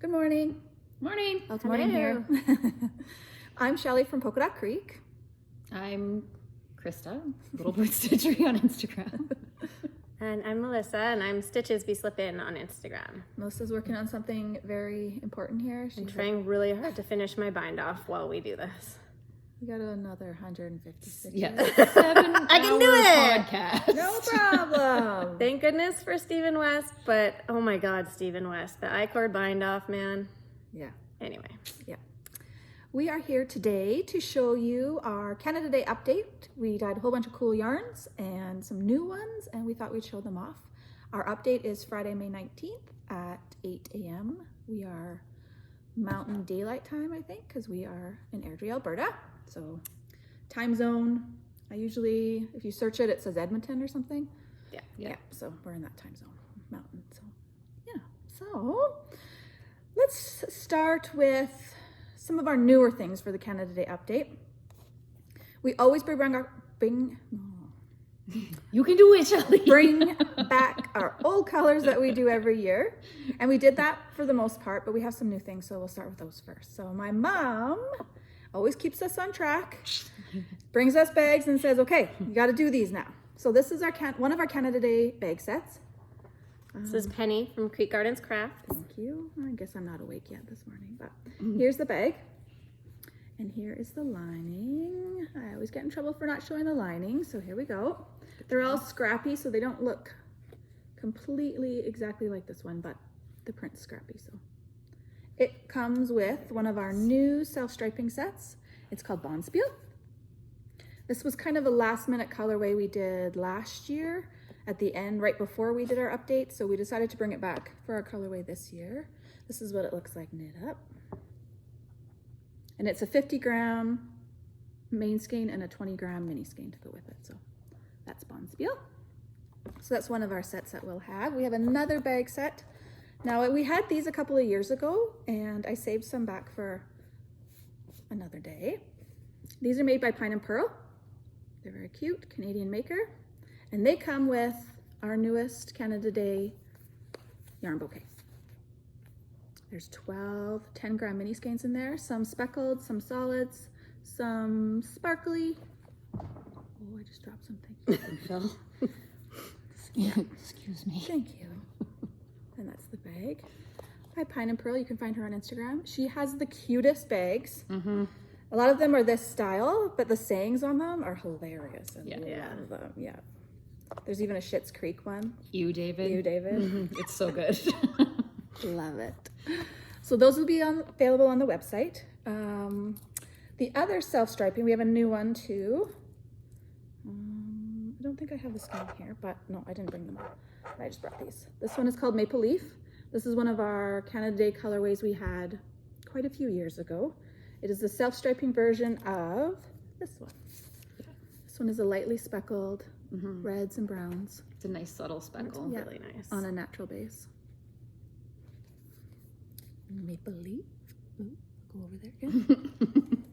Good morning. Morning. Oh, it's morning here. I'm Shelly from Polka Dot Creek. I'm Krista, Little Bird Stitchery on Instagram. And I'm Melissa, and I'm Stitches Be Slippin' on Instagram. Melissa's working on something very important here. I'm trying really hard to finish my bind off while we do this. You got another 150 stitches. Yeah, 7 I can do it! podcast. No problem. Thank goodness for Stephen West, but oh my God, Stephen West, the I-cord bind off, man. Yeah. Anyway. Yeah. We are here today to show you our Canada Day update. We dyed a whole bunch of cool yarns and some new ones, and we thought we'd show them off. Our update is Friday, May 19th at 8 a.m. We are Mountain Daylight Time, I think, because we are in Airdrie, Alberta. So time zone, I usually, if you search it, it says Edmonton or something. Yeah. So we're in that time zone, mountain. So yeah. So let's start with some of our newer things for the Canada Day update. We always You can do it, Shelly. bring back our old colors that we do every year. And we did that for the most part, but we have some new things, so we'll start with those first. So my mom always keeps us on track, brings us bags and says, okay, you got to do these now. So this is our one of our Canada Day bag sets. This is Penny from Creek Gardens Crafts. Thank you. I guess I'm not awake yet this morning, but here's the bag. And here is the lining. I always get in trouble for not showing the lining, so here we go. They're all scrappy, so they don't look completely exactly like this one, but the print's scrappy, so. It comes with one of our new self-striping sets. It's called Bonspiel. This was kind of a last-minute colorway we did last year at the end, right before we did our update, so we decided to bring it back for our colorway this year. This is what it looks like knit up. And it's a 50-gram main skein and a 20-gram mini skein to go with it. So that's Bonspiel. So that's one of our sets that we'll have. We have another bag set. Now we had these a couple of years ago, and I saved some back for another day. These are made by Pine and Pearl. They're very cute, Canadian maker. And they come with our newest Canada Day yarn bouquet. There's 12 10-gram mini skeins in there, some speckled, some solids, some sparkly. Oh, I just dropped something. Excuse me. Thank you. And that's the bag. By Pine and Pearl, you can find her on Instagram. She has the cutest bags. Mm-hmm. A lot of them are this style, but the sayings on them are hilarious. And Yeah. love them. Yeah. There's even a Schitt's Creek one. You, David. You, David. Mm-hmm. It's so good. Love it. So those will be available on the website. The other self-striping, we have a new one too. I don't think I have the skein here, but no, I didn't bring them up. I just brought these. This one is called Maple Leaf. This is one of our Canada Day colorways we had quite a few years ago. It is the self-striping version of this one. This one is a lightly speckled reds and browns. It's a nice subtle speckle. Yeah, Really nice. on a natural base. Maple Leaf. Ooh, go over there again.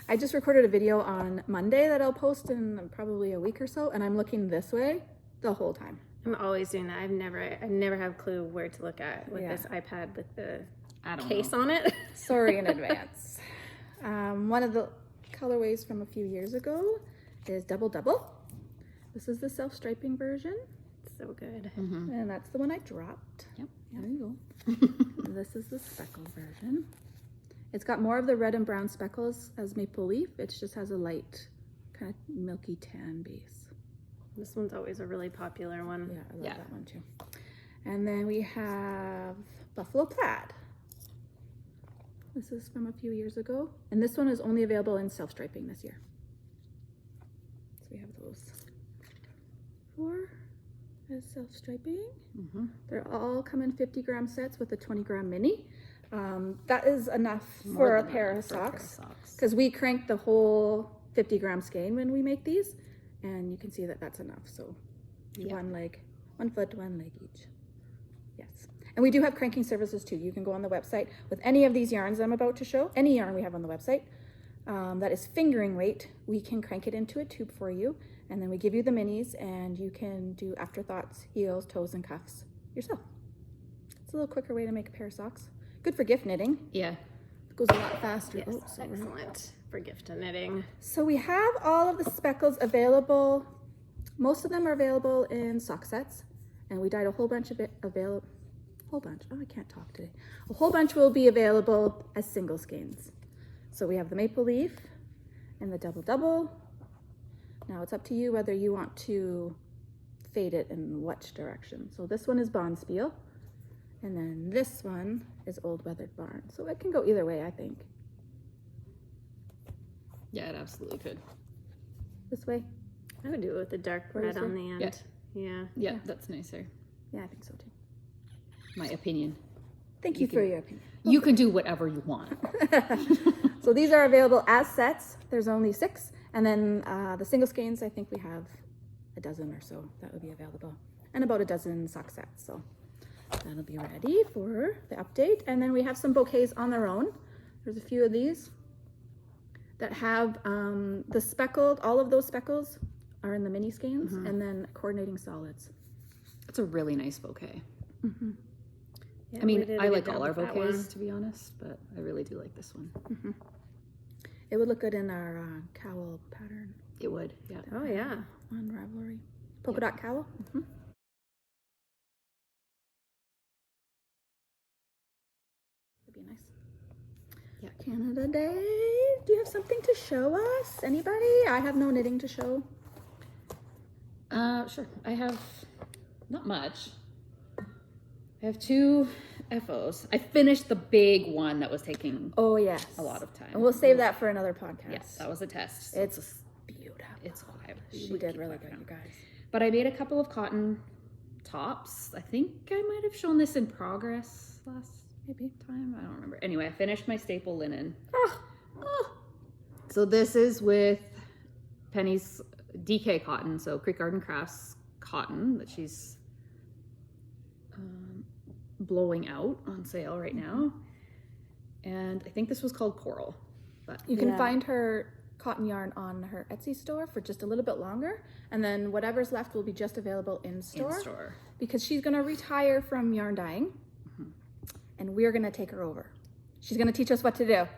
I just recorded a video on Monday that I'll post in probably a week or so, and I'm looking this way the whole time. I'm always doing that. I never have a clue where to look at with this iPad with the case on it. Sorry in advance. One of the colorways from a few years ago is Double Double. This is the self-striping version. So good. And that's the one I dropped. Yep. There you go. And this is the speckle version. It's got more of the red and brown speckles as Maple Leaf. It just has a light, kind of milky tan base. This one's always a really popular one. Yeah, I love that one too. And then we have Buffalo Plaid. This is from a few years ago. And this one is only available in self-striping this year. So we have those 4 as self-striping. They're all come in 50-gram sets with a 20-gram mini. That is enough for a pair of socks because we crank the whole 50-gram skein when we make these, and you can see that that's enough. So one foot, one leg each. Yes. And we do have cranking services too. You can go on the website with any of these yarns I'm about to show, any yarn we have on the website that is fingering weight, we can crank it into a tube for you, and then we give you the minis, and you can do afterthoughts, heels, toes, and cuffs yourself. It's a little quicker way to make a pair of socks. Good for gift knitting. Yeah. It goes a lot faster. Yes, Oh, sorry. excellent for gift knitting. So we have all of the speckles available. Most of them are available in sock sets, and we dyed a whole bunch of it available. Whole bunch. Oh, I can't talk today. A whole bunch will be available as single skeins. So we have the maple leaf and the double double. Now it's up to you whether you want to fade it in which direction. So this one is Bonspiel, and then this one is Old Weathered Barn. So it can go either way, I think. Yeah, it absolutely could. This way? I would do it with the dark What red is on it? the end. Yeah. Yeah, that's nicer. Yeah, I think so too. My opinion. Thank you for your opinion. You can do whatever you want. So these are available as sets. There's only 6. And then the single skeins, I think we have a dozen or so that would be available. And about a dozen sock sets. So that'll be ready for the update. And then we have some bouquets on their own. There's a few of these that have the speckled, all of those speckles are in the mini skeins, and then coordinating solids. It's a really nice bouquet. Yeah, I mean, we did a I good like job all our with that bouquets, one. to be honest, but I really do like this one. It would look good in our cowl pattern It would, yeah. Oh, yeah. on Ravelry. Polka dot cowl. That'd be nice. Yeah. Canada Day. Do you have something to show us? Anybody? I have no knitting to show. Sure. I have not much. I have 2 FOs. I finished the big one that was taking Oh yes, a lot of time. and we'll save that for another podcast. Yes, that was a test. So It's beautiful. it's live. She did really good, you guys. But I made a couple of cotton tops. I think I might have shown this in progress last maybe time. I don't remember. Anyway, I finished my staple linen. So this is with Penny's DK cotton, so Creek Garden Crafts cotton that she's blowing out on sale right now. And I think this was called Coral. But You can Yeah. find her cotton yarn on her Etsy store for just a little bit longer, and then whatever's left will be just available in store. in store. Because she's going to retire from yarn dyeing, and we're going to take her over. She's going to teach us what to do.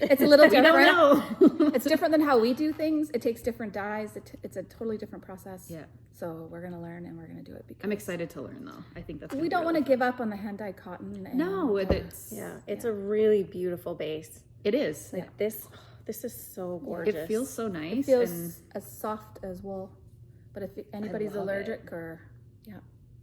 It's a little We different. don't know. It's different than how we do things. It takes different dyes. It's a totally different process. Yeah. So we're going to learn, and we're going to do it because I'm excited to learn though. I think that's we don't want to give up on the hand dyed cotton. And, No, it's Yeah, it's a really beautiful base. it is. Like this is so gorgeous. It feels so nice. it feels and as soft as wool. But if anybody's love allergic or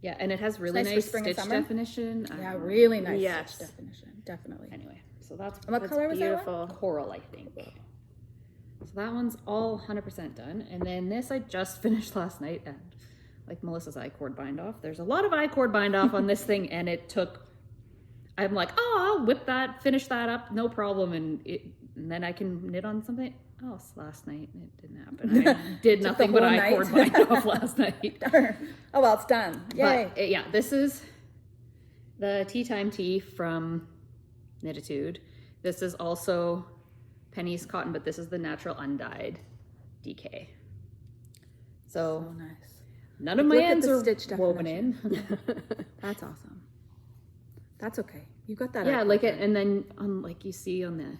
yeah, and it has really nice for nice spring and stitch summer. definition. yeah, really nice Yes. stitch definition, definitely. Anyway, so that's And what That's color was that one? beautiful. Coral, I think. So that one's all 100% done. And then this I just finished last night. And like Melissa's I-cord bind off. There's a lot of I-cord bind off on this thing, and it took. I'm like, oh, I'll whip that, finish that up, no problem, and then I can knit on something else. Last night it didn't happen. I did Took the nothing but whole I-cord night. bind off last night. Oh well, it's done. Yay! But yeah, this is the Tea Time Tea from Knititude. This is also Penny's cotton, but this is the natural undyed DK. So So nice. none of my Look at ends the are stitch woven in. That's awesome. That's okay. You got that. Yeah, out like it, perfect. and then on like you see on the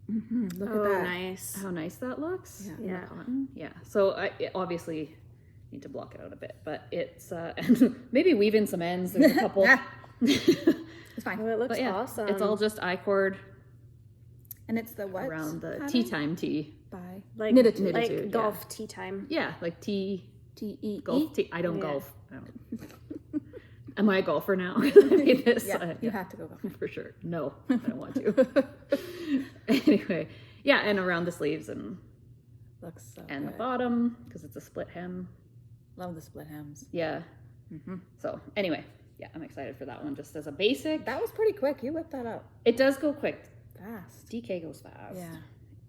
Look Oh, at that. nice. how nice that looks. Yeah. in the Yeah. cotton. Yeah. So I obviously need to block it out a bit, but it's and maybe weave in some ends. There's a couple. Ah, it's fine. Oh, it looks But yeah, awesome. it's all just I-cord And it's the what? around the pattern? Tea Time Tea. By like Knititude. like Knititude, golf tea time. Yeah, like tea. TEE. Golf tea. I don't Yeah. golf. I don't. Am I a golfer now? I mean, this, Yeah, you have to go golf. for sure. No, I don't want to. Anyway, yeah, and around the sleeves and Looks so the good. bottom because it's a split hem. Love the split hems. Yeah. So anyway, yeah, I'm excited for that one. Just as a basic, That was pretty quick. You whipped that up it does go quick. fast. DK goes fast. Yeah.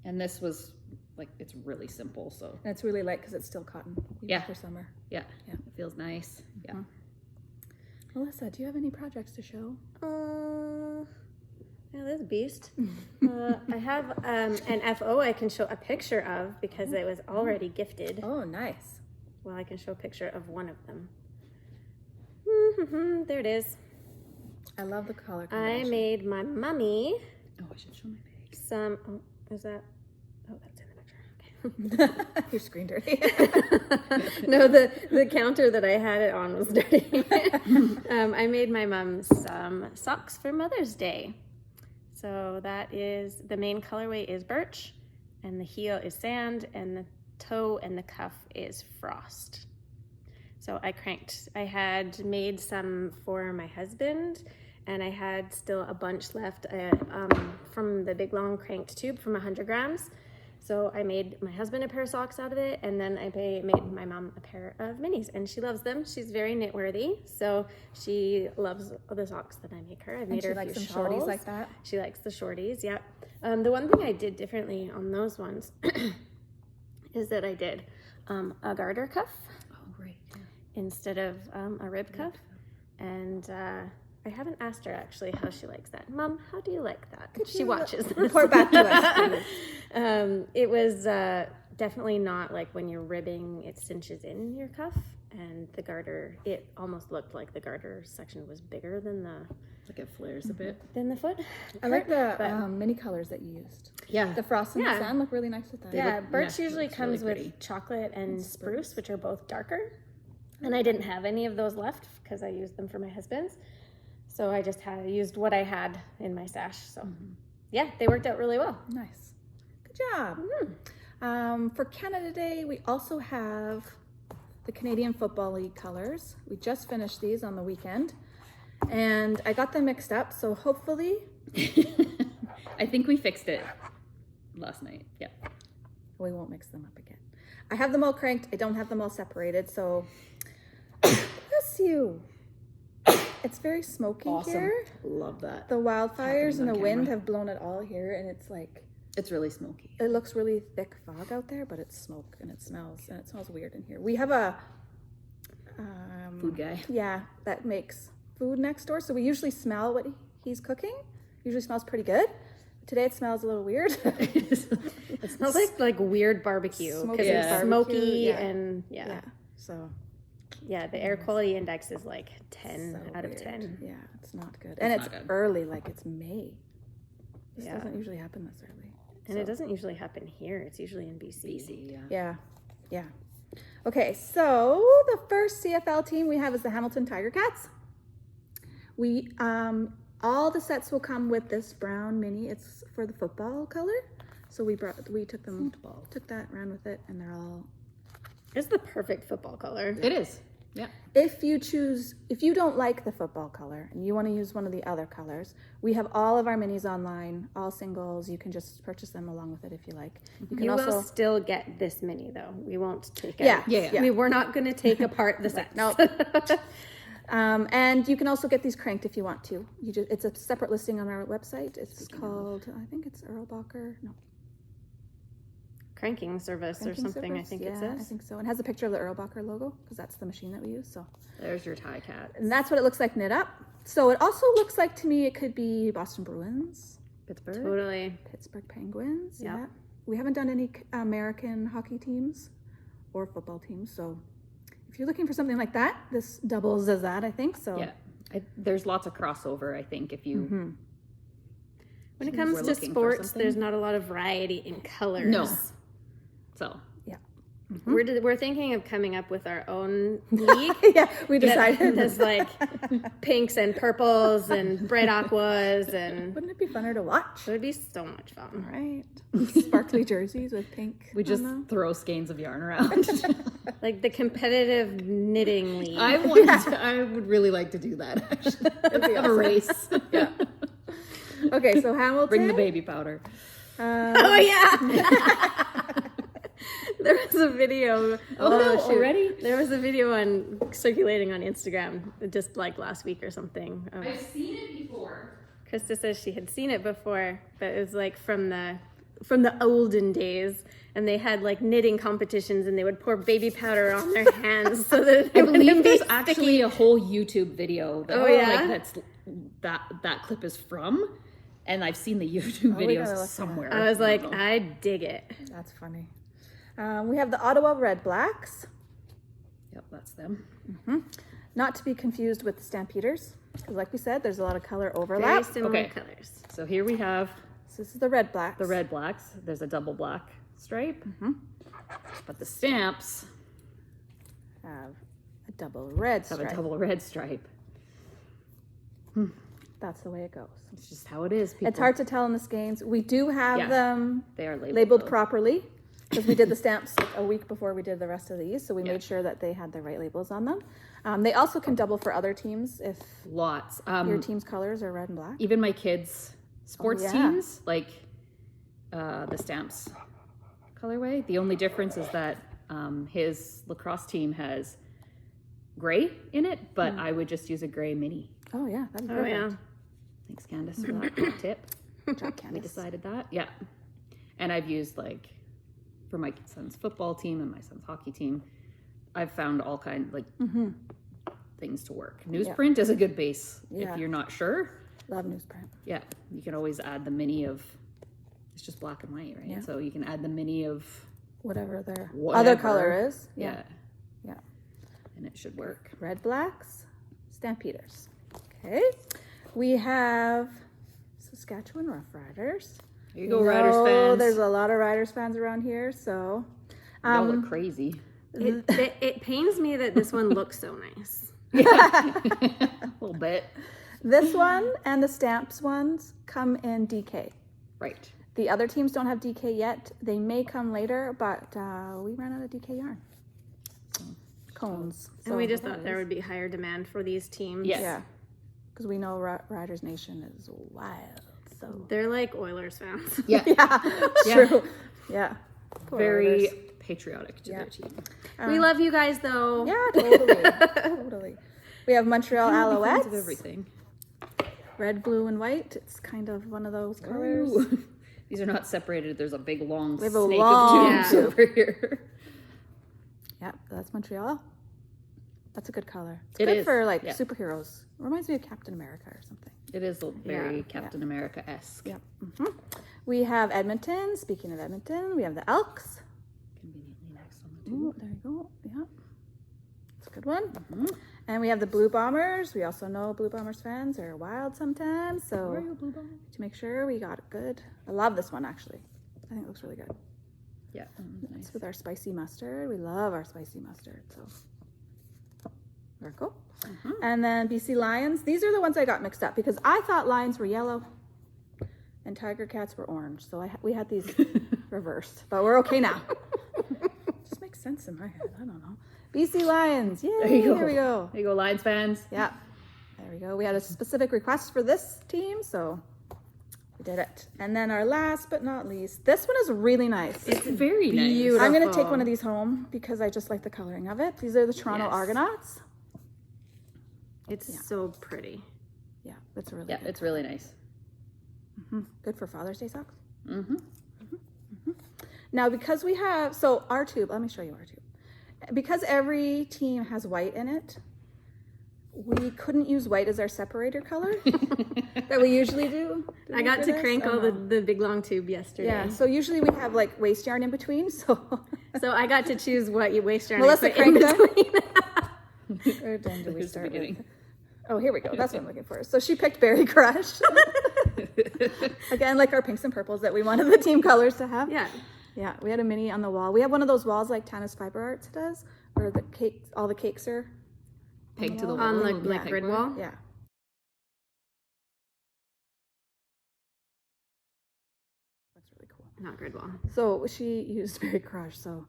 And this was like it's really simple. So And it's really light because it's still cotton. Even Yeah. For summer. yeah, Yeah. it feels nice. Yeah. Melissa, do you have any projects to show? Yeah, this beast. I have an FO I can show a picture of because it was already gifted. Oh, nice. Well, I can show a picture of one of them. There it is. I love the color I combination. made my mummy Oh, I should show my bag. some. Oh, is that? Oh, that's in the picture. Okay. Your screen dirty. No, the counter that I had it on was dirty. I made my mom some socks for Mother's Day. So that is, the main colorway is birch, and the heel is sand, and the toe and the cuff is frost. So I had made some for my husband, and I had still a bunch left from the big long cranked tube from 100 grams. So I made my husband a pair of socks out of it, and then I made my mom a pair of minis, and she loves them. She's very knit-worthy, so she loves the socks that I make her. I've made her a few some shawls. shorties like that. She likes the shorties, yeah. The one thing I did differently on those ones is that I did a garter cuff Oh, right. Yeah. instead of a rib cuff, and I haven't asked her actually how she likes that. Mom, how do you like that? She watches this. Report back to us, please. It was definitely not like when you're ribbing, it cinches in your cuff, and the garter, it almost looked like the garter section was bigger than Like it flares a bit. the foot. I like the But- mini colors that you used. Yeah. The frost and Yeah. the sand look really nice with that. Yeah, look- birch yeah, usually looks really comes with pretty. chocolate and spruce, which are both darker. And I didn't have any of those left because I used them for my husband's. So I just used what I had in my stash. So yeah, they worked out really well. Nice. Good job. For Canada Day, we also have the Canadian Football League colors. We just finished these on the weekend, and I got them mixed up. So hopefully, I think we fixed it last night. Yeah. we won't mix them up again. I have them all cranked. I don't have them all separated. So bless you. It's very smoky here. Love that. The wildfires and on the wind camera. have blown it all here, and it's like, It's really smoky. it looks really thick fog out there, but it's smoke, and it smells weird in here. We have a Food guy. yeah, that makes food next door, so we usually smell what he's cooking. Usually smells pretty good. Today it smells a little weird. It smells like weird barbecue Smoky because it's barbecue, smoky yeah. and yeah. Yeah, so The air quality index is like 10 so out of weird. 10. Yeah, it's not good, and it's not good. early, like it's May. This Yeah. doesn't usually happen this early. And it doesn't usually happen here. It's usually in BC. Yeah. Yeah. Okay, so the first CFL team we have is the Hamilton Tiger Cats. We all the sets will come with this brown mini. It's for the football color. So we took that, ran with it, and they're all. It's the perfect football color. It is. Yeah. If you don't like the football color and you want to use one of the other colors, we have all of our minis online, all singles. You can just purchase them along with it if you like. You can You also will still get this mini though. We won't take it. Yeah. We were not going to take apart the sets. No. And you can also get these cranked if you want to. It's a separate listing on our website. It's called, I think it's Erlbacher. No, Cranking service Cranking or something, Service. I think Yeah, it says. I think so. And has a picture of the Erlbacher logo because that's the machine that we use. So, There's your tie cat. and that's what it looks like knit up. So it also looks like to me it could be Boston Bruins, Pittsburgh. Totally. Pittsburgh Penguins. Yep. Yeah. We haven't done any American hockey teams or football teams. So if you're looking for something like that, this doubles as that, I think. So Yeah. There's lots of crossover, I think, if you. When it We're comes to looking for sports, something. there's not a lot of variety in colors. No. So. We're thinking of coming up with our own league. yeah, we decided. There's like pinks and purples and bright aquas, and Wouldn't it be funner to watch? it would be so much fun. Right. Sparkly jerseys with pink. We just on them. throw skeins of yarn around. Like the competitive knitting league. I would really like to do that, actually. That'd be Have a awesome. race. Yeah. Okay, so Hamilton. Bring the baby powder. Oh yeah. There was a video. Oh, shoot. already? There was a video circulating on Instagram just like last week or something. I've seen it before. Krista says she had seen it before, but it was like from the olden days, and they had like knitting competitions, and they would pour baby powder on their hands so that I believe there's actually a whole YouTube video that that clip is from, and I've seen the YouTube we gotta look videos at somewhere. I was like, don't know. I dig it. That's funny. We have the Ottawa Red Blacks, Yep, that's them. not to be confused with the Stampeders. Because like we said, there's a lot of color Very overlap. similar Okay. colors. So here we have So this is the red blacks. the red blacks. There's a double black stripe. Mm-hmm. But the stamps Have a double red have stripe. a double red stripe. That's the way it goes. It's just how it is, people. It's hard to tell in the skeins. We do have Yeah. them They are labeled though. properly because we did the stamps like a week before we did the rest of these. So we Yeah. made sure that they had the right labels on them. They also can double for other teams if Lots. your team's colors are red and black. Even my kids' sports yeah. teams, like the stamps colorway. The only difference is that his lacrosse team has gray in it, but I would just use a gray mini. Oh yeah, that'd be Oh, perfect. yeah. Thanks, Candace, for that tip. Good job, We Candace. decided that. Yeah. And I've used like for my son's football team and my son's hockey team, I've found all kinds like things to work. Newsprint is a good base Yeah. if you're not sure. Love newsprint. Yeah, you can always add the mini of. It's just black and white, right? Yeah. So you can add the mini of Whatever their whatever. other color is. Yeah. Yeah. And it should work. Red blacks, Stampeders. Okay. We have Saskatchewan Rough Riders. There you go, Riders fans. There's a lot of Riders fans around here, so Y'all look crazy. It pains me that this one looks so nice. A little bit. this one and the stamps ones come in DK. Right. The other teams don't have DK yet. They may come later, but we ran out of DK yarn. Cones. And we just thought there would be higher demand for these teams. Yes. Yeah. Because we know Riders Nation is wild. So They're like Oilers fans. Yeah. yeah, true. Yeah. Poor Very Riders. patriotic to Yeah. their team. We love you guys though. Yeah, totally. Totally. We have Montreal Fans of Alouettes. everything. Red, blue, and white. It's kind of one of those colors. Ooh. These are not separated. There's a big long have snake a long of tubes Yeah. over here. Yeah, that's Montreal. That's a good color. It's It good is, for like yeah. superheroes. Reminds me of Captain America or something. It is very Yeah. Captain America-esque. Yeah. We have Edmonton. Speaking of Edmonton, we have the Elks. Conveniently next on the Ooh, tube. there you go. Yeah. It's a good one. And we have the Blue Bombers. We also know Blue Bombers fans are wild sometimes. So Where are you, Blue Bomber? to make sure we got it good. I love this one actually. I think it looks really good. Yeah. Nice. It's with our spicy mustard. We love our spicy mustard. So very cool. And then BC Lions. These are the ones I got mixed up because I thought lions were yellow and tiger cats were orange. So we had these reversed, but we're okay now. Just makes sense in my head. I don't know. BC Lions. Yay! There you go. There we go. There you go, Lions fans. Yeah. There we go. We had a specific request for this team, so we did it. And then our last but not least, this one is really nice. It's very nice. beautiful. I'm going to take one of these home because I just like the coloring of it. These are the Toronto Yes. Argonauts. It's so pretty. Yeah, it's really Yeah, good. it's really nice. Good for Father's Day socks. Mm-hmm. Now, because we have, so our tube, let me show you our tube. Because every team has white in it, we couldn't use white as our separator color that we usually do. Did I we got for to this? crank Oh, all no. the big long tube yesterday. Yeah, so usually we have like waste yarn in between, so. So I got to choose what you waste yarn Melissa I put in cranked them. between. Where did we Here's the start beginning. with? Oh, here we go. That's what I'm looking for. So she picked Berry Crush. Again, like our pinks and purples that we wanted the team colors to have. Yeah. Yeah, we had a mini on the wall. We have one of those walls like Tana's Fiber Arts does, where the cake, all the cakes are. Pegged to the wall. On Little like peg grid board. wall. Yeah. That's really cool. Not grid wall. So she used Berry Crush. So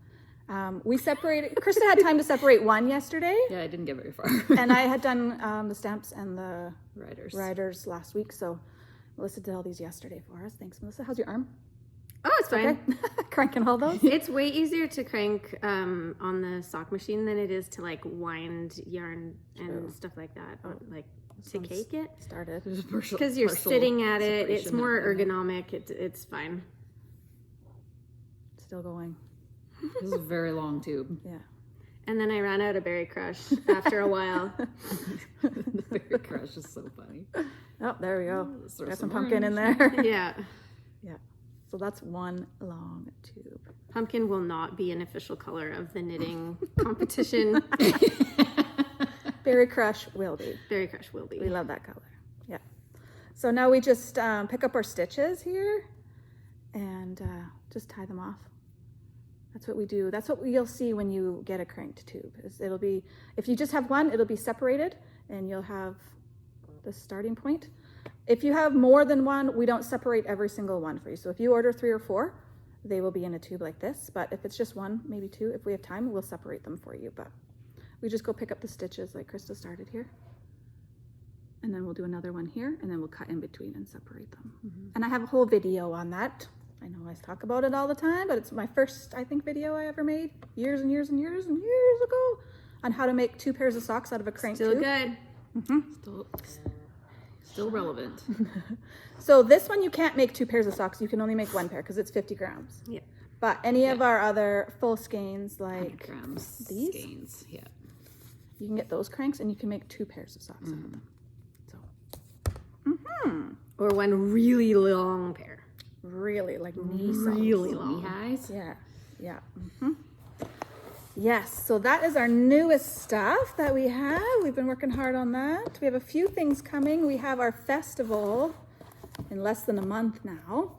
we separated. Krista had time to separate one yesterday, Yeah, I didn't get very far. and I had done the stamps and the Riders. riders last week. So Melissa did all these yesterday for us. Thanks, Melissa. How's your arm? Oh, it's fine. Okay. Cranking all those. It's way easier to crank on the sock machine than it is to like wind yarn and stuff like that. Or, like to one's- cake it. Started. Because you're sitting at it. It's more ergonomic. It's fine. Still going. This is a very long tube. Yeah. And then I ran out of Berry Crush after a while. The Berry Crush is so funny. Oh, there we go. Let's throw Got some some pumpkin in orange. there. Yeah. Yeah. So that's one long tube. Pumpkin will not be an official color of the knitting competition. Berry Crush will be. Berry Crush will be. We love that color. Yeah. So now we just pick up our stitches here and just tie them off. That's what we do. That's what you'll see when you get a cranked tube. It'll be, if you just have one, it'll be separated and you'll have the starting point. If you have more than one, we don't separate every single one for you. So if you order 3 or 4, they will be in a tube like this. But if it's just 1, maybe 2, if we have time, we'll separate them for you. But we just go pick up the stitches like Krista started here. And then we'll do another one here, and then we'll cut in between and separate them. And I have a whole video on that. I know I talk about it all the time, but it's my first, I think, video I ever made years and years and years and years ago on how to make 2 pairs of socks out of a crank Still tube. good. Still relevant. So this one you can't make 2 pairs of socks. You can only make 1 pair because it's 50 grams. Yeah. But any of our other full skeins, like grams. these, Skeins. Yeah. you can get those cranks and you can make 2 pairs of socks out of them. So, Or one really long pair. really like knee socks. Really Knee long. highs. Yeah, yeah. Yes, so that is our newest stuff that we have. We've been working hard on that. We have a few things coming. We have our festival in less than a month now,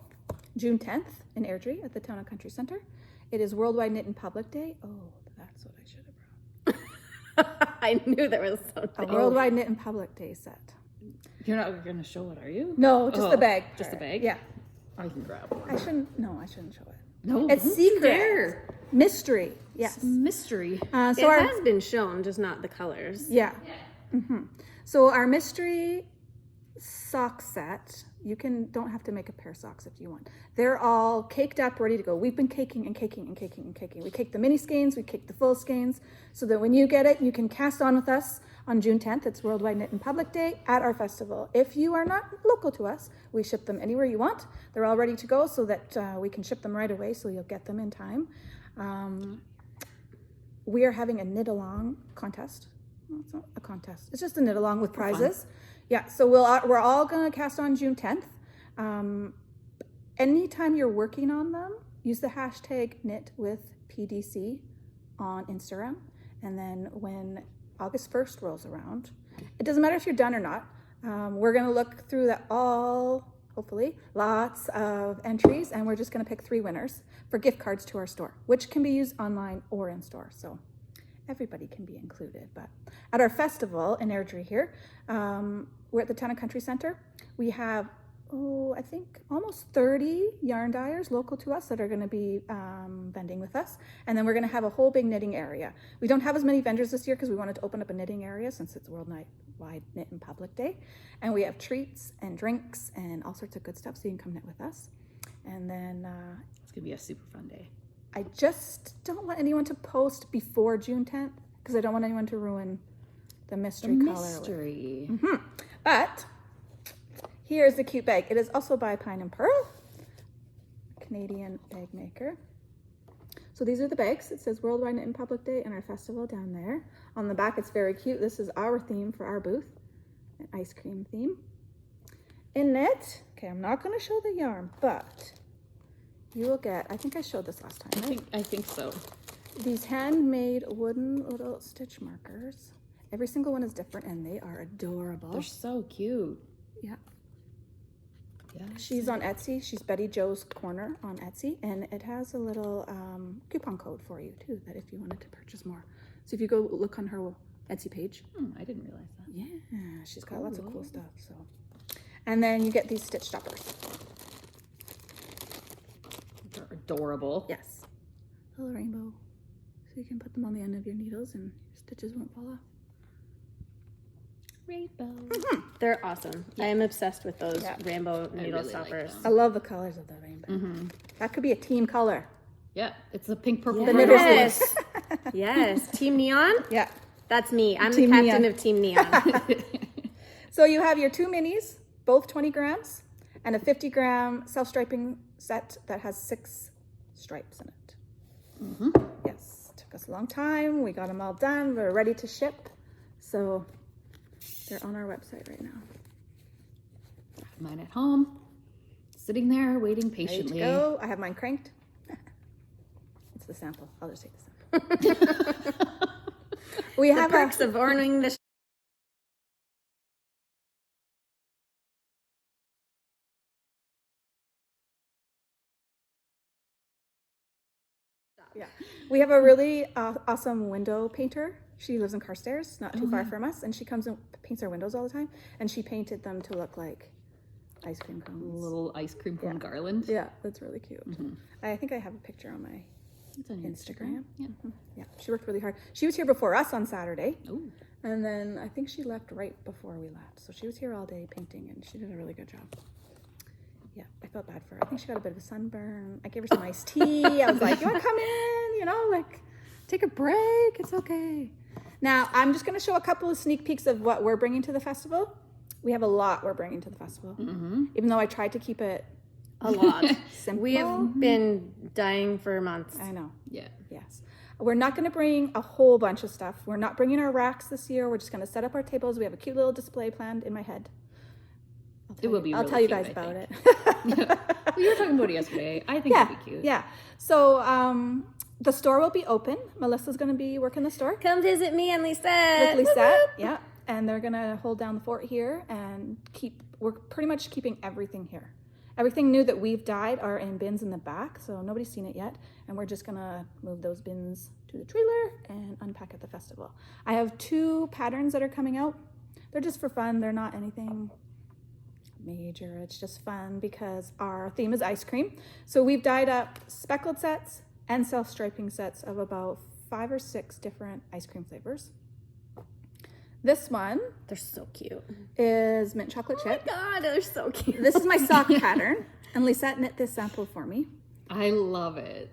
June 10th in Airdrie at the Town and Country Centre. It is Worldwide Knit in Public Day. Oh, that's what I should have brought. I knew there was A something. Worldwide Knit in Public Day set. You're not going to show it, are you? No, just the bag. Just the part. bag? Yeah. I can grab one. I shouldn't show it. No, It's don't you secret. dare. Mystery. Yes. It's a mystery. So It our has been shown, just not the colors. Yeah. So our mystery sock set, you don't have to make a pair of socks if you want. They're all caked up, ready to go. We've been caking and caking and caking and caking. We cake the mini skeins, we cake the full skeins, so that when you get it, you can cast on with us on June 10th. It's Worldwide Knit in Public Day at our festival. If you are not local to us, we ship them anywhere you want. They're all ready to go so that we can ship them right away, so you'll get them in time. We are having a knit along contest. Well, it's not a contest. It's just a knit along with prizes. Yeah, so we're all gonna cast on June 10th. Anytime you're working on them, use the hashtag knitwithpdc on Instagram. And then when August 1st rolls around, it doesn't matter if you're done or not. We're gonna look through that all, hopefully, lots of entries, and we're just gonna pick 3 winners for gift cards to our store, which can be used online or in store. So everybody can be included. But at our festival in Airdrie here, we're at the Town and Country Centre. We have, I think almost 30 yarn dyers local to us that are going to be vending with us. And then we're going to have a whole big knitting area. We don't have as many vendors this year because we wanted to open up a knitting area since it's Worldwide Knit in Public Day. And we have treats and drinks and all sorts of good stuff, so you can come knit with us. And then It's going to be a super fun day. I just don't want anyone to post before June 10th because I don't want anyone to ruin the mystery color. Mystery. But here's the cute bag. It is also by Pine and Pearl, a Canadian bag maker. So these are the bags. It says Worldwide Knit in Public Day and our festival down there. On the back, it's very cute. This is our theme for our booth, an ice cream theme. In it, okay, I'm not going to show the yarn, but you will get, I think I showed this last time, right? I think so. These handmade wooden little stitch markers. Every single one is different and they are adorable. They're so cute. Yeah. Yeah. She's on Etsy. She's Betty Jo's Corner on Etsy. And it has a little coupon code for you too, that if you wanted to purchase more. So if you go look on her Etsy page. I didn't realize that. Yeah, she's got lots of cool stuff. So, and then you get these stitch stoppers. They're adorable. Yes. A little rainbow. So you can put them on the end of your needles and your stitches won't fall off. Rainbow. They're awesome. I am obsessed with those rainbow needle really like stoppers. them. I love the colors of the rainbow. That could be a team color. Yeah, it's the pink purple. The purple. knitters. Yes. Yes. Team Neon? Yeah. That's me. I'm Team the captain Neon. of Team Neon. So you have your 2 minis, both 20 grams, and a 50-gram self-striping set that has 6 stripes in it. Yes, took us a long time. We got them all done. We're ready to ship. So they're on our website right now. Mine at home, sitting there waiting Ready to patiently. go. I have mine cranked. It's the sample. I'll just take the sample. We The have perks of owning the Yeah. We have a really awesome window painter. She lives in Carstairs, not too far from us, and she comes and paints our windows all the time. And she painted them to look like ice cream A cones. little ice cream cone garland. Yeah, that's really cute. I think I have a picture on my It's on Instagram. Yeah. Yeah, she worked really hard. She was here before us on Saturday, Oh. and then I think she left right before we left. So she was here all day painting, and she did a really good job. Yeah, I felt bad for her. I think she got a bit of a sunburn. I gave her some iced tea. I was like, you want to come in? You know, like, take a break. It's okay. Now, I'm just going to show a couple of sneak peeks of what we're bringing to the festival. We have a lot we're bringing to the festival. Even though I tried to keep it A lot. simple. We have been dying for months. I know. Yeah. Yes. We're not going to bring a whole bunch of stuff. We're not bringing our racks this year. We're just going to set up our tables. We have a cute little display planned in my head. It will be I'll really tell you cute, guys I about think. it. Well, you were talking about it yesterday. I think it'd be cute. Yeah. So the store will be open. Melissa's going to be working the store Come visit me and Lisette. with Lisette. Yeah. And they're going to hold down the fort here and we're pretty much keeping everything here. Everything new that we've dyed are in bins in the back, so nobody's seen it yet. And we're just gonna move those bins to the trailer and unpack at the festival. I have 2 patterns that are coming out. They're just for fun. They're not anything major. It's just fun because our theme is ice cream. So we've dyed up speckled sets and self-striping sets of about 5 or 6 different ice cream flavors. This one They're so cute. is mint chocolate Oh my chip. god, they're so cute. This is my sock pattern, and Lisette knit this sample for me. I love it.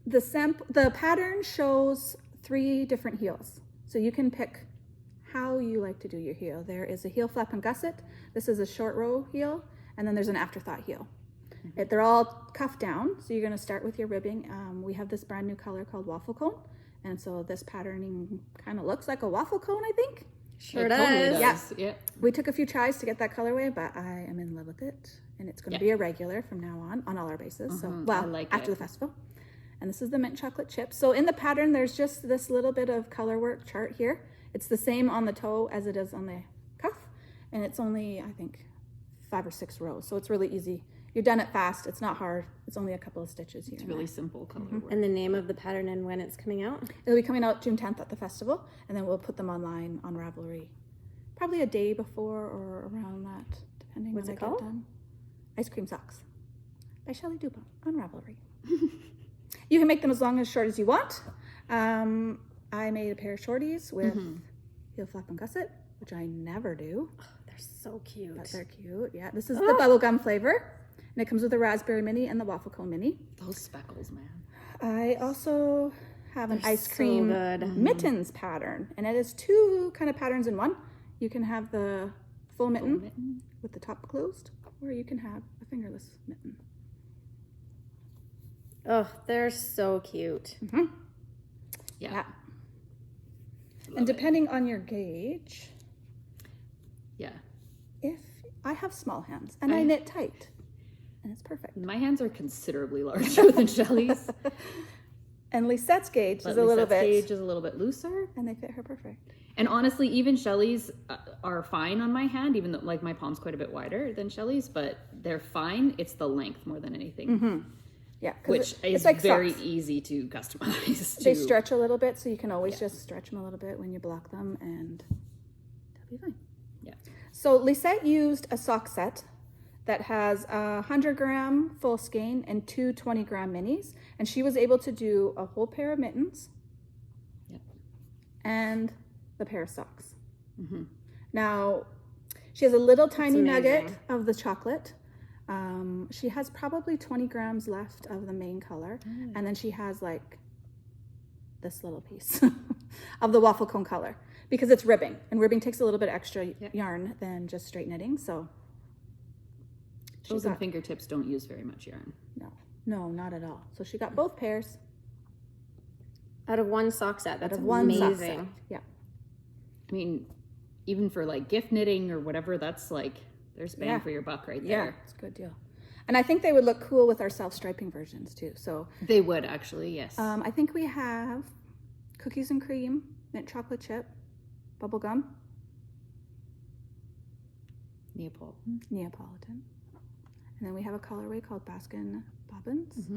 The pattern shows 3 different heels, so you can pick how you like to do your heel. There is a heel flap and gusset. This is a short row heel, and then there's an afterthought heel. They're all cuffed down, so you're going to start with your ribbing. We have this brand new color called waffle cone, and so this patterning kind of looks like a waffle cone, I think. Sure It does. totally Yeah. does. Yeah. We took a few tries to get that colorway, but I am in love with it, and it's going to be a regular from now on all our bases. So, I well, like after it. the festival. And this is the mint chocolate chip. So in the pattern, there's just this little bit of color work chart here. It's the same on the toe as it is on the cuff, and it's only, I think, 5 or 6 rows. So it's really easy. You're done it fast. It's not hard. It's only a couple of stitches here. It's and really there. simple color work. And the name of the pattern and when it's coming out? It'll be coming out June 10th at the festival, and then we'll put them online on Ravelry, probably a day before or around that, depending What's when it I called? get done. Ice Cream Socks by Shelley Dupont on Ravelry. You can make them as long as short as you want. I made a pair of shorties with heel flap and gusset, which I never do, They're so cute. but they're cute. Yeah, this is the bubblegum flavor, and it comes with the raspberry mini and the waffle cone mini. Those speckles, man. I also have an They're ice so cream good. mittens pattern, and it is 2 kind of patterns in one. You can have the full mitten with the top closed, or you can have a fingerless mitten. Oh, they're so cute. Yeah. Yeah. Love And it. depending on your gauge, Yeah. if I have small hands and I knit tight, and it's perfect. My hands are considerably larger than Shelley's. And Lisette's gauge But is a little Lisette's bit, gauge is a little bit looser. and they fit her perfect. And honestly, even Shelley's are fine on my hand, even though like my palm's quite a bit wider than Shelley's, but they're fine. It's the length more than anything, Yeah, 'cause which it's is like very socks. easy to customize. They to- stretch a little bit, so you can always just stretch them a little bit when you block them, and they'll be fine. Yeah. So Lisette used a sock set that has a 100-gram full skein and 2 20-gram minis, and she was able to do a whole pair of mittens Yep. and the pair of socks. Mhm. Now, she has a little tiny nugget amazing. of the chocolate. She has probably 20 grams left of the main color, and then she has like this little piece of the waffle cone color because it's ribbing, and ribbing takes a little bit extra yarn than just straight knitting. So Those and fingertips don't use very much yarn. no, not at all. So she got both pairs Out of one sock set. That's out of one sock set. amazing. Yeah. I mean, even for like gift knitting or whatever, that's like there's bang Yeah. for your buck right Yeah, there. it's a good deal. And I think they would look cool with our self-striping versions too. So They would actually, yes. I think we have cookies and cream, mint chocolate chip, bubble gum, Neapolitan. And then we have a colorway called Baskin Bobbins.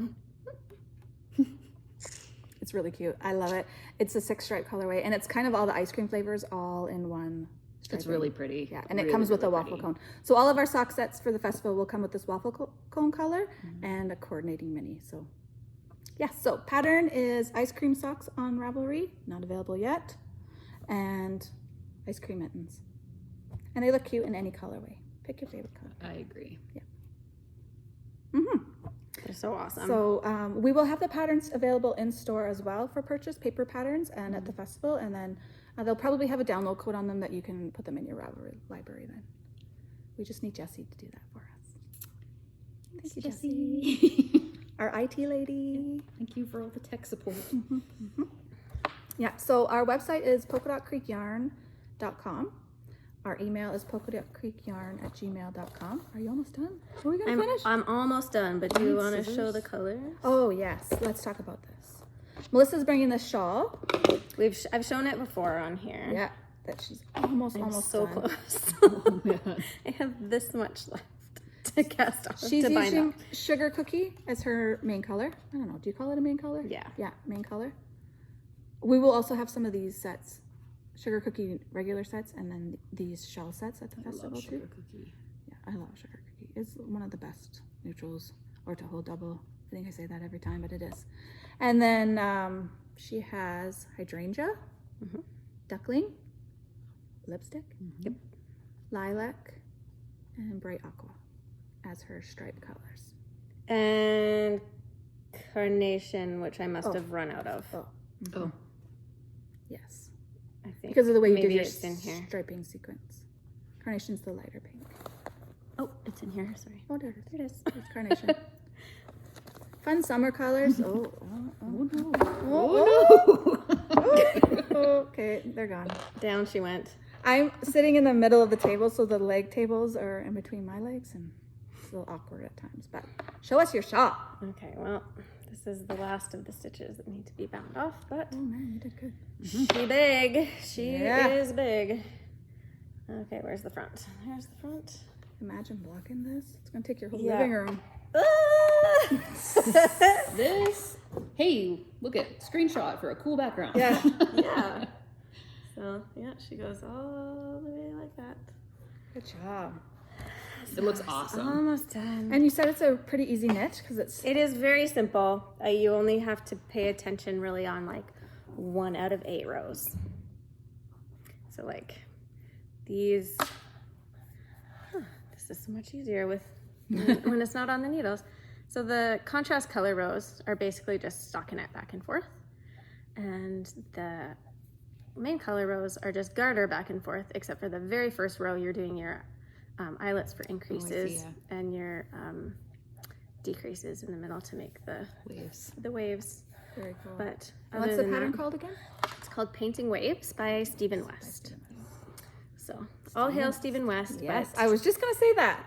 It's really cute. I love it. It's a 6-stripe colorway, and it's kind of all the ice cream flavors all in one striping. It's really pretty. Yeah, and it Really, comes with a really waffle pretty. cone. So all of our sock sets for the festival will come with this waffle cone color and a coordinating mini. So yeah, so pattern is ice cream socks on Ravelry, not available yet, and ice cream mittens. And they look cute in any colorway. Pick your favorite color. I agree. They're so awesome. So we will have the patterns available in store as well for purchase, paper patterns, and at the festival. And then they'll probably have a download code on them that you can put them in your Ravelry library then. We just need Jessie to do that for us. Thank you, Jessie. Our IT lady. Thank you for all the tech support. Yeah, so our website is polkadotcreekyarn.com. Our email is polkadotcreekyarn@gmail.com. Are you almost done? Are we going to finish? I'm almost done, but do you want to scissors? show the colors? Oh, yes. Let's talk about this. Melissa's bringing this shawl. I've shown it before on here. Yeah, that she's almost so done. close. Oh, man. I have this much left to cast off. She's to bind using off. sugar cookie as her main color. I don't know. Do you call it a main color? Yeah. Yeah, main color. We will also have some of these sets, sugar cookie regular sets, and then these shell sets at the I festival love too. sugar cookie. Yeah, I love sugar cookie. It's one of the best neutrals or to hold double. I think I say that every time, but it is. And then she has hydrangea, duckling, lipstick, lilac, and bright aqua as her stripe colors. And carnation, which I must have run out of. Oh, Yes. I think Because of the way you maybe did your it's in here. striping sequence. Carnation's the lighter pink. Oh, it's in here. Sorry. Oh, there it is. There it is. It's carnation. Fun summer colors. Oh no. Okay, they're gone. Down she went. I'm sitting in the middle of the table, so the leg tables are in between my legs, and it's a little awkward at times. But show us your shawl. Okay, well, this is the last of the stitches that need to be bound off, but Oh man, you did good. she big. She Yeah. is big. Okay, where's the front? There's the front. Imagine blocking this. It's gonna take your whole Yeah. living room. this. Hey, look at screenshot for a cool background. Yeah. Yeah. So, yeah, she goes all the way like that. Good job. It looks awesome. Almost done. And you said it's a pretty easy knit because it's It is very simple. You only have to pay attention really on like 1 out of 8 rows. So like these, this is so much easier with when it's not on the needles. So the contrast color rows are basically just stockinette back and forth. And the main color rows are just garter back and forth, except for the very first row you're doing your eyelets for increases yeah. and your decreases in the middle to make the waves. very cool. But And what's other the than pattern that, called again? it's called Painting Waves by Stephen West. So all hail Stephen West. Yes, but, I was just gonna say that.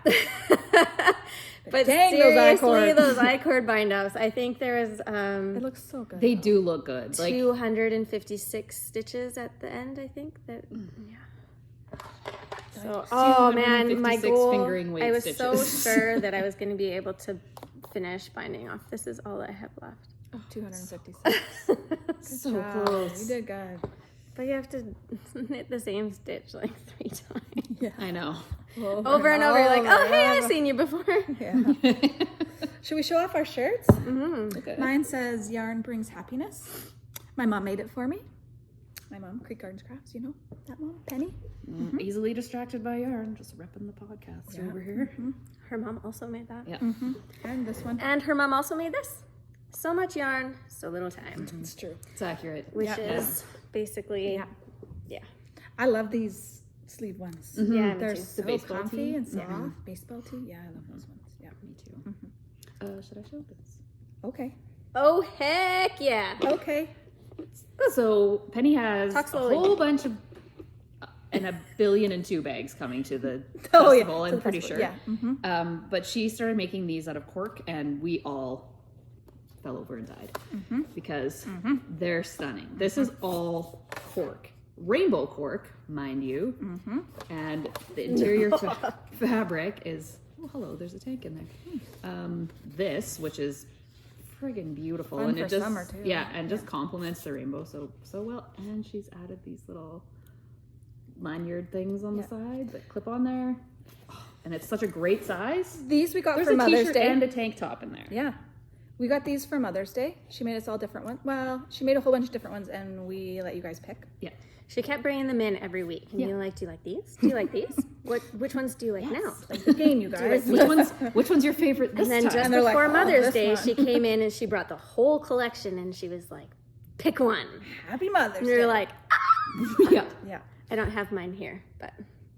but dang, those seriously, I-cords. those I-cord bind-offs. I think there is It looks so good. They do look good. Like 256 stitches at the end. I think that. Yeah. So, oh man, my 256 goal. fingering weight I was so stitches. sure that I was going to be able to finish binding off. This is all I have left. 256. so Wow, close. You did good. But you have to knit the same stitch like 3 times. I know. Over and over. You're like, oh, hey, I've seen you before. Yeah. Should we show off our shirts? Okay. Mine says yarn brings happiness. My mom made it for me. My mom, Creek Gardens Crafts, you know that mom, Penny. Easily distracted by yarn, just repping the podcast over here. Her mom also made that. Yeah. And this one. And her mom also made this. So much yarn, so little time. It's true. It's accurate. Which Yeah. is basically, yeah. I love these sleeve ones. Yeah, me They're too. so baseball comfy tee? and soft. Baseball tee. Yeah, I love those ones. Yeah. Me too. Should I show this? Okay. Oh, heck yeah. Okay. So Penny has Talk a slowly. whole bunch of and 1,002 bags coming to the Oh, yeah. festival, To I'm the pretty festival, sure. yeah. But she started making these out of cork, and we all fell over and died because they're stunning. This is all cork, rainbow cork, mind you, and the interior fabric is. Oh, hello, there's a tank in there. This, which is friggin' beautiful. Fun and for it just summer, too. and just complements the rainbow so well. And she's added these little lanyard things on the side that clip on there. Oh, and it's such a great size. These we got There's for a Mother's t-shirt Day. and a tank top in there. Yeah. We got these for Mother's Day. She made us all different ones. Well, she made a whole bunch of different ones, and we let you guys pick. Yeah. She kept bringing them in every week. And being like, do you like these? Do you like these? Which ones do you like now? Like the game, you guys. Which one's your favorite this And then time? just And they're like, before "Oh, Mother's this Day, one." she came in and she brought the whole collection and she was like, pick one. Happy Mother's And Day. we were like, yeah. Yeah. I don't have mine here, but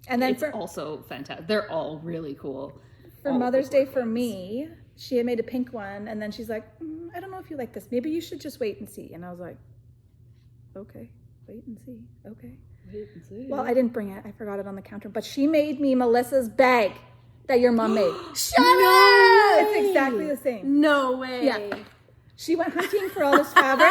And then It's also fantastic. They're all really cool. for All Mother's the Day work for ones. me, she had made a pink one, and then she's like, I don't know if you like this. Maybe you should just wait and see. And I was like, okay, wait and see. Okay. Wait and see. Well, I didn't bring it. I forgot it on the counter. But she made me Melissa's bag that your mom made. shut up! It's exactly the same. No way. Yeah. She went hunting for all this fabric.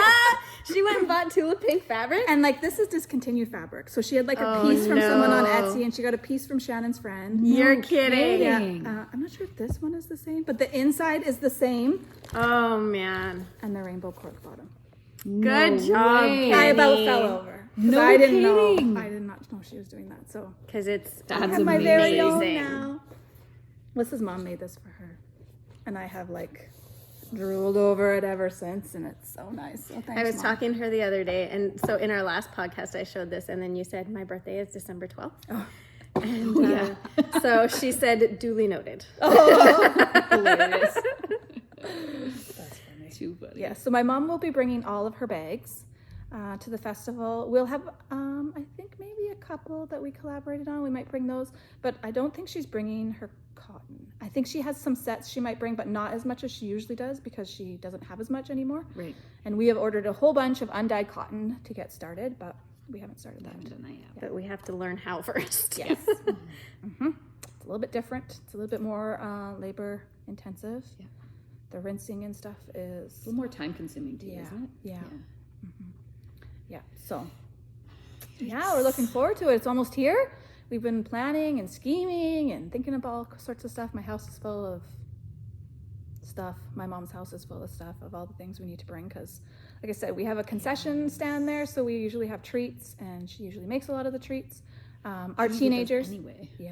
She went and bought tulip pink fabric? And like this is discontinued fabric. So she had like a Oh, piece from someone on no. Etsy, and she got a piece from Shannon's friend. You're kidding. Yeah. I'm not sure if this one is the same, but the inside is the same. Oh, man. And the rainbow cork bottom. Good job, way. I about Penny. fell over. 'Cause No I didn't kidding. know. I did not know she was doing that. So Because it's That's I have my very own amazing. now. Melissa's mom made this for her, and I have like drooled over it ever since, and it's so nice. So thanks, I was Mom. talking to her the other day, and so in our last podcast, I showed this, and then you said, my birthday is December 12th. Oh. And so she said, duly noted. Hilarious. That's funny. Too funny. Yeah, so my mom will be bringing all of her bags to the festival. We'll have, I think maybe a couple that we collaborated on. We might bring those, but I don't think she's bringing her cotton. I think she has some sets she might bring, but not as much as she usually does because she doesn't have as much anymore. Right. And we have ordered a whole bunch of undyed cotton to get started, but we haven't started that. Haven't done that yet. But we have to learn how first. Yes. Mm-hmm. It's a little bit different. It's a little bit more labor intensive. Yeah. The rinsing and stuff is A little more time consuming too, Yeah, isn't it? yeah. Yeah, so yeah, we're looking forward to it. It's almost here. We've been planning and scheming and thinking about all sorts of stuff. My house is full of stuff. My mom's house is full of stuff of all the things we need to bring because, like I said, we have a concession stand there, so we usually have treats, and she usually makes a lot of the treats. Our teenagers, Anyway. yeah,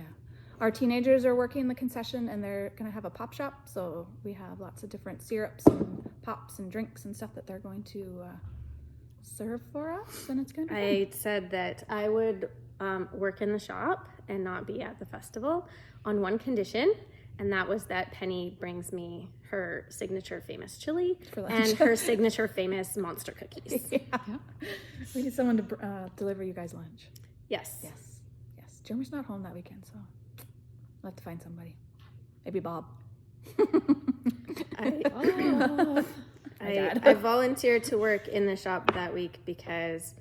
our teenagers are working the concession, and they're gonna have a pop shop, so we have lots of different syrups and pops and drinks and stuff that they're going to serve for us, and it's gonna be fun. I said that I would work in the shop and not be at the festival on one condition, and that was that Penny brings me her signature famous chili For lunch. and her signature famous monster cookies. Yeah. We need someone to deliver you guys lunch. Yes. Yes. Jeremy's not home that weekend, so we'll have to find somebody. Maybe Bob. I volunteered to work in the shop that week because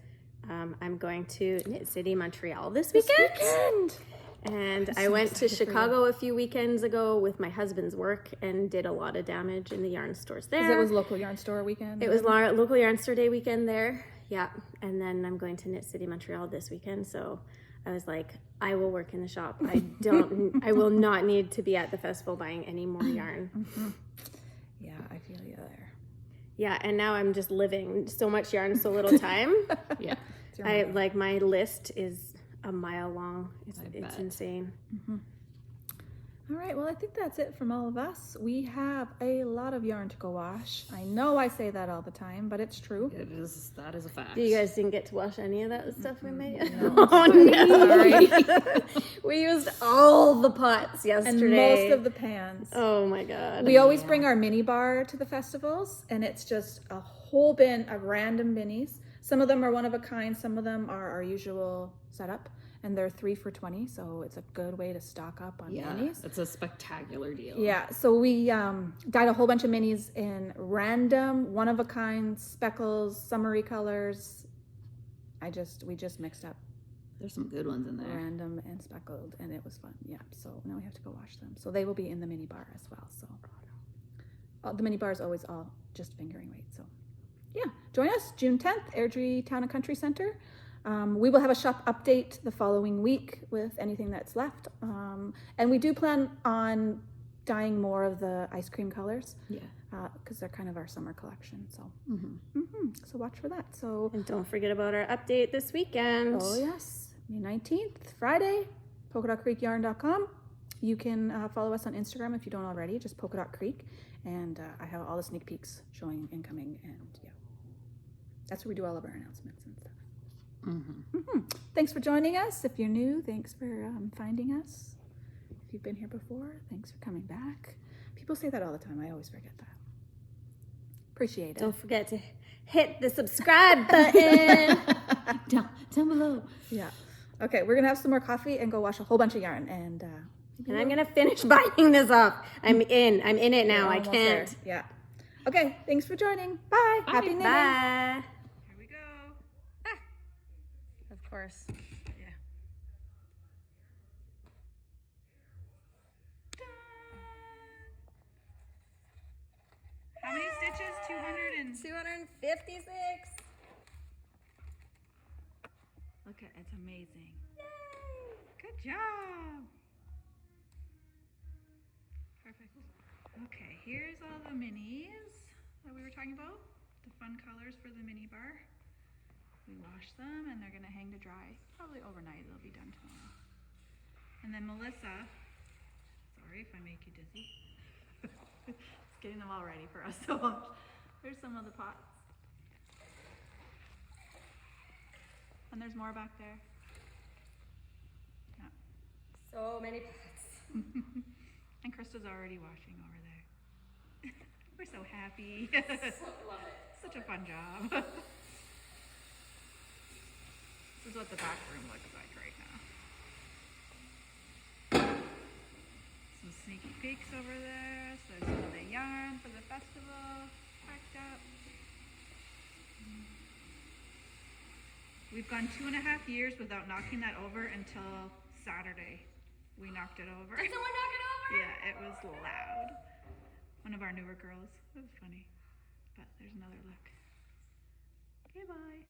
I'm going to Knit City, Montreal this weekend. And I so went to excited for you. Chicago a few weekends ago with my husband's work and did a lot of damage in the yarn stores there. 'Cause it was local yarn store weekend. It was local yarn store day weekend there. Yeah. And then I'm going to Knit City, Montreal this weekend. So I was like, I will work in the shop. I will not need to be at the festival buying any more yarn. Yeah, I feel you there. Yeah. And now I'm just living so much yarn, so little time. Yeah. It's your I mom. like my list is a mile long. It's bet. insane. All right, well, I think that's it from all of us. We have a lot of yarn to go wash. I know I say that all the time, but it's true. That is a fact. You guys didn't get to wash any of that stuff we made? No. Oh no! We used all the pots And yesterday. most of the pans. Oh my god. We always bring our mini bar to the festivals, and it's just a whole bin of random minis. Some of them are one of a kind, some of them are our usual setup, and they're 3 for $20, so it's a good way to stock up on minis. It's a spectacular deal. Yeah, so we dyed a whole bunch of minis in random, one of a kind, speckles, summery colors. We just mixed up There's some good ones in there. random and speckled, and it was fun. Yeah, so now we have to go wash them. So they will be in the mini bar as well. So the mini bar is always all just fingering weight. So yeah, join us June 10th, Airdrie Town and Country Center. We will have a shop update the following week with anything that's left. And we do plan on dyeing more of the ice cream colors. Yeah. Because they're kind of our summer collection. So, Mm-hmm. So watch for that. So, And don't forget about our update this weekend. oh yes, May 19th, Friday, polkadotcreekyarn.com. You can follow us on Instagram if you don't already, just Polka Dot Creek. And I have all the sneak peeks showing incoming. And yeah, that's where we do all of our announcements and stuff. Mm-hmm. Thanks for joining us. If you're new, thanks for finding us. If you've been here before, thanks for coming back. People say that all the time. I always forget that. Appreciate it. Don't forget to hit the subscribe button. down below. Yeah. Okay, we're gonna have some more coffee and go wash a whole bunch of yarn. And And I'm gonna finish binding this off. I'm in it now. we're I almost can't. there. Yeah. Okay. Thanks for joining. Bye. Bye. Happy knitting. Bye. Here we go. Of course. Yeah. How many stitches? 200 and 256. look at it's amazing. Good job. Perfect. Okay, here's all the minis that we were talking about. The fun colors for the mini bar. We wash them and they're gonna hang to dry. Probably overnight, they'll be done tomorrow. And then Melissa, sorry if I make you dizzy. It's getting them all ready for us to watch. There's some of the pots. And there's more back there. Yeah. So many pots. And Krista's already washing over there. We're so happy. Love it. Such a fun job. This is what the back room looks like right now. Some sneaky peeks over there. So there's some of the yarn for the festival packed up. We've gone 2.5 years without knocking that over until Saturday. We knocked it over. Did someone knock it over? Yeah, it was loud. One of our newer girls. It was funny. But there's another look. Okay, bye.